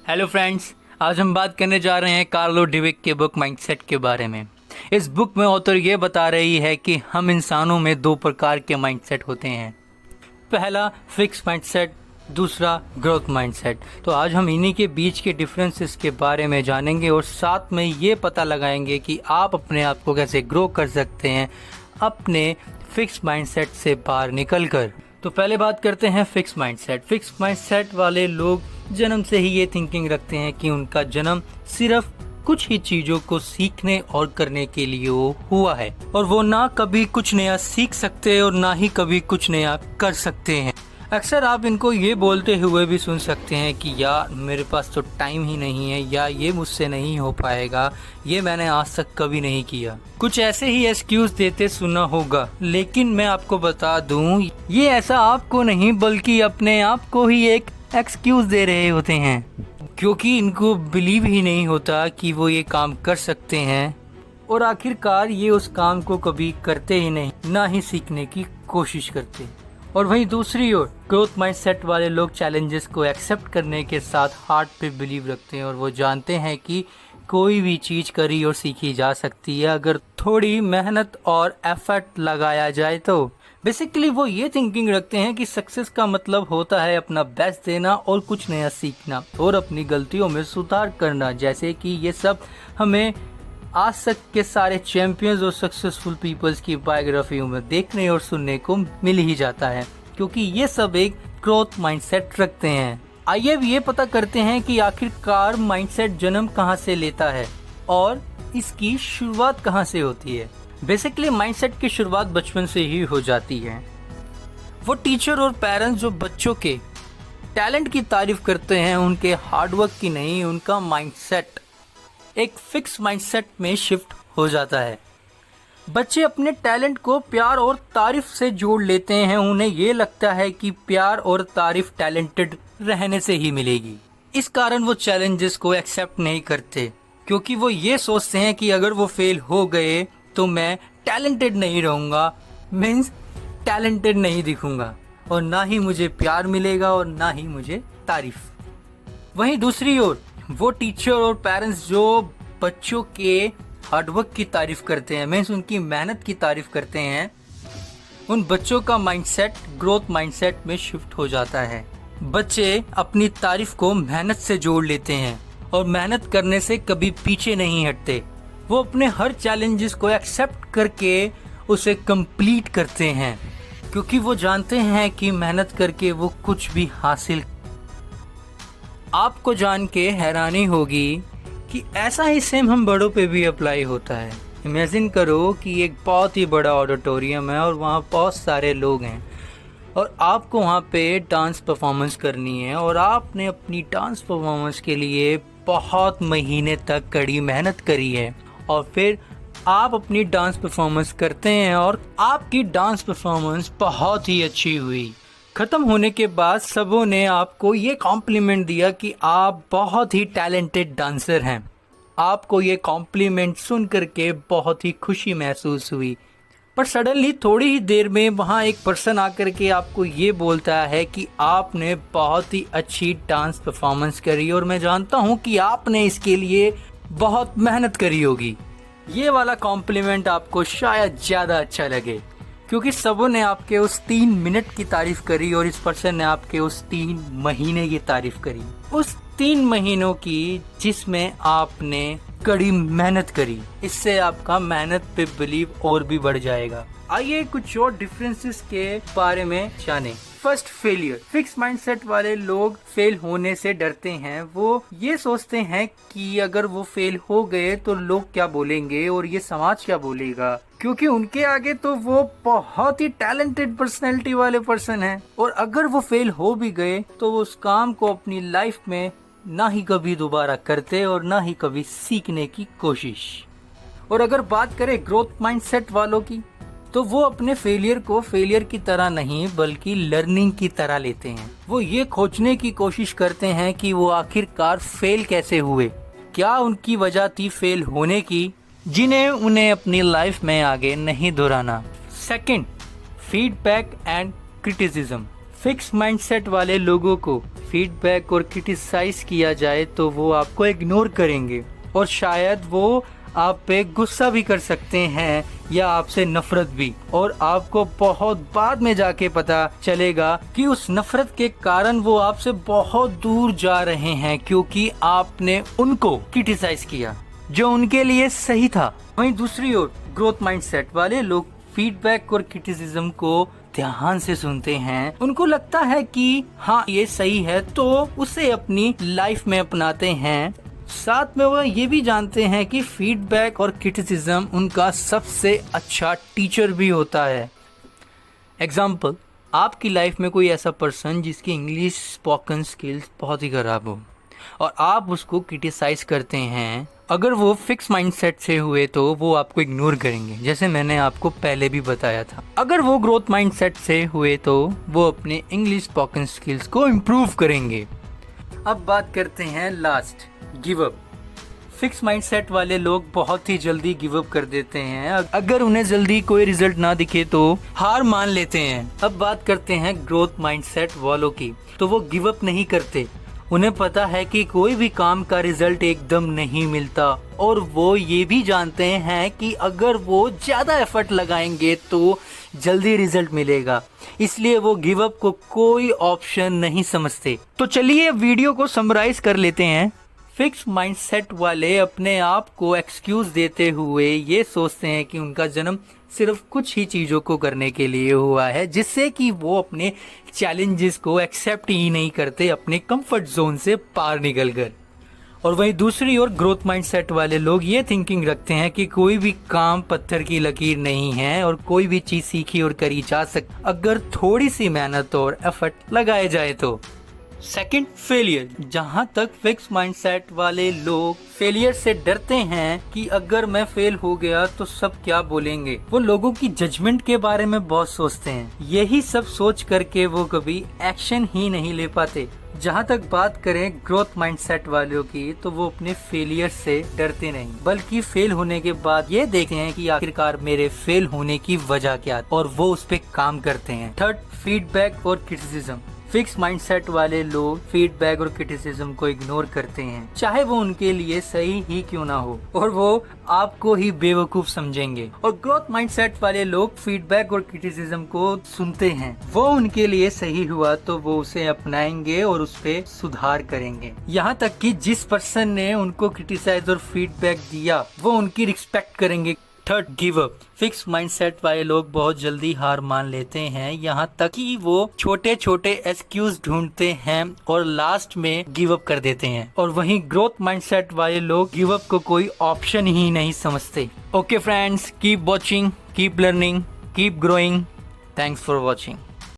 Hello friends, आज हम बात करने जा रहे हैं कार्लो डिविक के बुक माइंडसेट के बारे में। इस बुक में ऑथर ये बता रही है कि हम इंसानों में दो प्रकार के माइंडसेट होते हैं। पहला फिक्स माइंडसेट, दूसरा ग्रोथ माइंडसेट। तो आज हम इन्हीं के बीच के डिफरेंसेस के बारे में जानेंगे और साथ में ये पता लगाएंगे कि आप अपने आप को कैसे ग्रो कर सकते हैं अपने फिक्स माइंडसेट से बाहर निकलकर। तो पहले बात करते हैं फिक्स माइंडसेट। फिक्स माइंडसेट वाले लोग जन्म से ही ये थिंकिंग रखते हैं कि उनका जन्म सिर्फ कुछ ही चीजों को सीखने और करने के लिए हुआ है और वो ना कभी कुछ नया सीख सकते और ना ही कभी कुछ नया कर सकते हैं। अक्सर आप इनको ये बोलते हुए भी सुन सकते हैं कि यार मेरे पास तो टाइम ही नहीं है, या ये मुझसे नहीं हो पाएगा, ये मैंने आज तक कभी नहीं किया। कुछ ऐसे ही एक्सक्यूज देते सुना होगा, लेकिन मैं आपको बता दूं ये ऐसा आपको नहीं बल्कि अपने आप को ही एक एक्सक्यूज दे रहे होते हैं, क्योंकि इनको बिलीव ही नहीं होता कि वो ये काम कर सकते हैं और आखिरकार ये उस काम को कभी करते ही नहीं, ना ही सीखने की कोशिश करते। और वहीं दूसरी ओर ग्रोथ माइंडसेट वाले लोग चैलेंजेस को एक्सेप्ट करने के साथ हार्ट पे बिलीव रखते हैं और वो जानते हैं कि कोई भी चीज़ करी और सीखी जा सकती है अगर थोड़ी मेहनत और एफर्ट लगाया जाए तो। बेसिकली वो ये थिंकिंग रखते हैं कि सक्सेस का मतलब होता है अपना बेस्ट देना और कुछ नया सीखना और अपनी गलतियों में सुधार करना, जैसे कि ये सब हमें आज तक के सारे चैंपियंस और सक्सेसफुल पीपल्स की बायोग्राफियों में देखने और सुनने को मिल ही जाता है, क्योंकि ये सब एक ग्रोथ माइंडसेट रखते हैं। आइए अब ये पता करते हैं कि आखिरकार माइंडसेट जन्म कहाँ से लेता है और इसकी शुरुआत कहाँ से होती है। बेसिकली माइंडसेट की शुरुआत बचपन से ही हो जाती है। वो टीचर और पेरेंट्स जो बच्चों के टैलेंट की तारीफ करते हैं, उनके हार्डवर्क की नहीं, उनका माइंडसेट एक फिक्स माइंडसेट में शिफ्ट हो जाता है। बच्चे अपने टैलेंट को प्यार और तारीफ से जोड़ लेते हैं। उन्हें ये लगता है कि प्यार और तारीफ टैलेंटेड रहने से ही मिलेगी। इस कारण वो चैलेंजेस को एक्सेप्ट नहीं करते, क्योंकि वो ये सोचते हैं कि अगर वो फेल हो गए तो मैं टैलेंटेड नहीं रहूँगा, मीन्स टैलेंटेड नहीं दिखूंगा और ना ही मुझे प्यार मिलेगा और ना ही मुझे तारीफ। वहीं दूसरी ओर वो टीचर और पेरेंट्स जो बच्चों के हार्डवर्क की तारीफ करते हैं, मीन्स उनकी मेहनत की तारीफ करते हैं, उन बच्चों का माइंडसेट ग्रोथ माइंडसेट में शिफ्ट हो जाता है। बच्चे अपनी तारीफ को मेहनत से जोड़ लेते हैं और मेहनत करने से कभी पीछे नहीं हटते। वो अपने हर चैलेंजेस को एक्सेप्ट करके उसे कंप्लीट करते हैं, क्योंकि वो जानते हैं कि मेहनत करके वो कुछ भी हासिल। आपको जान के हैरानी होगी कि ऐसा ही सेम हम बड़ों पे भी अप्लाई होता है। इमेजिन करो कि एक बहुत ही बड़ा ऑडिटोरियम है और वहाँ बहुत सारे लोग हैं और आपको वहाँ पे डांस परफॉर्मेंस करनी है और आपने अपनी डांस परफॉर्मेंस के लिए बहुत महीने तक कड़ी मेहनत करी है और फिर आप अपनी डांस परफॉर्मेंस करते हैं और आपकी डांस परफॉर्मेंस बहुत ही अच्छी हुई। खत्म होने के बाद सबों ने आपको ये कॉम्प्लीमेंट दिया कि आप बहुत ही टैलेंटेड डांसर हैं। आपको ये कॉम्प्लीमेंट सुन करके बहुत ही खुशी महसूस हुई, पर सडनली थोड़ी ही देर में वहाँ एक पर्सन आकर के आपको ये बोलता है कि आपने बहुत ही अच्छी डांस परफॉर्मेंस करी और मैं जानता हूँ कि आपने इसके लिए बहुत मेहनत करी होगी। ये वाला कॉम्प्लीमेंट आपको शायद ज़्यादा अच्छा लगे, क्योंकि सबों ने आपके उस 3 मिनट की तारीफ करी और इस पर्सन ने आपके उस 3 महीने की तारीफ करी, उस 3 महीनों की जिसमें आपने कड़ी मेहनत करी। इससे आपका मेहनत पे बिलीव और भी बढ़ जाएगा। आइए कुछ और डिफरेंसेस के बारे में जानें। First, failure. फिक्स माइंडसेट वाले लोग फेल होने से डरते हैं। वो ये सोचते हैं कि अगर वो फेल हो गए तो लोग क्या बोलेंगे और ये समाज क्या बोलेगा, क्योंकि उनके आगे तो वो बहुत ही टैलेंटेड पर्सनैलिटी वाले पर्सन हैं और अगर वो फेल हो भी गए तो वो उस काम को अपनी लाइफ में ना ही कभी दोबारा करते और ना ही कभी सीखने की कोशिश। और अगर बात करें ग्रोथ माइंडसेट वालों की, तो वो अपने फेलियर को फेलियर की तरह नहीं बल्कि लर्निंग की तरह लेते हैं। वो ये खोजने की कोशिश करते हैं कि वो आखिरकार फेल कैसे हुए, क्या उनकी वजह थी फेल होने की, जिन्हें उन्हें अपनी लाइफ में आगे नहीं दोहराना। Second, feedback and criticism. Fix mindset वाले लोगों को फीडबैक और क्रिटिसाइज किया जाए तो वो आपको इग्नोर करेंगे और शायद वो आप पे गुस्सा भी कर सकते हैं या आपसे नफरत भी, और आपको बहुत बाद में जाके पता चलेगा कि उस नफरत के कारण वो आपसे बहुत दूर जा रहे हैं क्योंकि आपने उनको क्रिटिसाइज किया जो उनके लिए सही था। वहीं दूसरी ओर ग्रोथ माइंडसेट वाले लोग फीडबैक और क्रिटिसिज्म को ध्यान से सुनते हैं। उनको लगता है कि हाँ ये सही है तो उसे अपनी लाइफ में अपनाते हैं। साथ में वह ये भी जानते हैं कि फीडबैक और क्रिटिसिज्म उनका सबसे अच्छा टीचर भी होता है। एग्जाम्पल, आपकी लाइफ में कोई ऐसा पर्सन जिसकी इंग्लिश स्पोकन स्किल्स बहुत ही खराब हो और आप उसको क्रिटिसाइज करते हैं। अगर वो फिक्स माइंडसेट से हुए तो वो आपको इग्नोर करेंगे, जैसे मैंने आपको पहले भी बताया था। अगर वो ग्रोथ माइंडसेट से हुए तो वो अपने इंग्लिश स्पोकन स्किल्स को इम्प्रूव करेंगे। अब बात करते हैं last, give up. Fix mindset वाले लोग बहुत ही जल्दी गिव अप कर देते हैं। अगर उन्हें जल्दी कोई रिजल्ट ना दिखे तो हार मान लेते हैं। अब बात करते हैं ग्रोथ माइंडसेट वालों की, तो वो गिव अप नहीं करते। उन्हें पता है कि कोई भी काम का रिजल्ट एकदम नहीं मिलता और वो ये भी जानते हैं कि अगर वो ज्यादा एफर्ट लगाएंगे तो जल्दी रिजल्ट मिलेगा, इसलिए वो गिव अप को कोई ऑप्शन नहीं समझते। तो चलिए वीडियो को समराइज कर लेते हैं। फिक्स माइंडसेट वाले अपने आप को एक्सक्यूज देते हुए ये सोचते हैं कि उनका जन्म सिर्फ कुछ ही चीज़ों को करने के लिए हुआ है, जिससे कि वो अपने चैलेंजेस को एक्सेप्ट ही नहीं करते अपने कंफर्ट जोन से पार निकलकर। और वहीं दूसरी ओर ग्रोथ माइंडसेट वाले लोग ये थिंकिंग रखते हैं कि कोई भी काम पत्थर की लकीर नहीं है और कोई भी चीज़ सीखी और करी जा सकती अगर थोड़ी सी मेहनत और एफर्ट लगाए जाए तो। Second, failure. जहां तक फिक्स माइंडसेट वाले लोग फेलियर से डरते हैं कि अगर मैं फेल हो गया तो सब क्या बोलेंगे, वो लोगों की जजमेंट के बारे में बहुत सोचते हैं। यही सब सोच करके वो कभी एक्शन ही नहीं ले पाते। जहां तक बात करें ग्रोथ माइंडसेट वालों की, तो वो अपने फेलियर से डरते नहीं बल्कि फेल होने के बाद ये देखते हैं कि आखिरकार मेरे फेल होने की वजह क्या और वो उस पर काम करते हैं। थर्ड, फीडबैक और क्रिटिसिज्म। फिक्स माइंडसेट वाले लोग फीडबैक और क्रिटिसिज्म को इग्नोर करते हैं, चाहे वो उनके लिए सही ही क्यों ना हो, और वो आपको ही बेवकूफ समझेंगे। और ग्रोथ माइंडसेट वाले लोग फीडबैक और क्रिटिसिज्म को सुनते हैं। वो उनके लिए सही हुआ तो वो उसे अपनाएंगे और उस पे सुधार करेंगे। यहाँ तक कि जिस पर्सन ने उनको क्रिटिसाइज और फीडबैक दिया वो उनकी रिस्पेक्ट करेंगे। Third, give up. Fix mindset वाले लोग बहुत जल्दी हार मान लेते हैं, यहाँ तक कि वो छोटे छोटे एक्सक्यूज ढूंढते हैं और लास्ट में गिव अप कर देते हैं। और वहीं ग्रोथ माइंडसेट वाले लोग गिव अप को कोई ऑप्शन ही नहीं समझते। Okay friends, keep watching, keep learning, keep growing. Thanks for watching.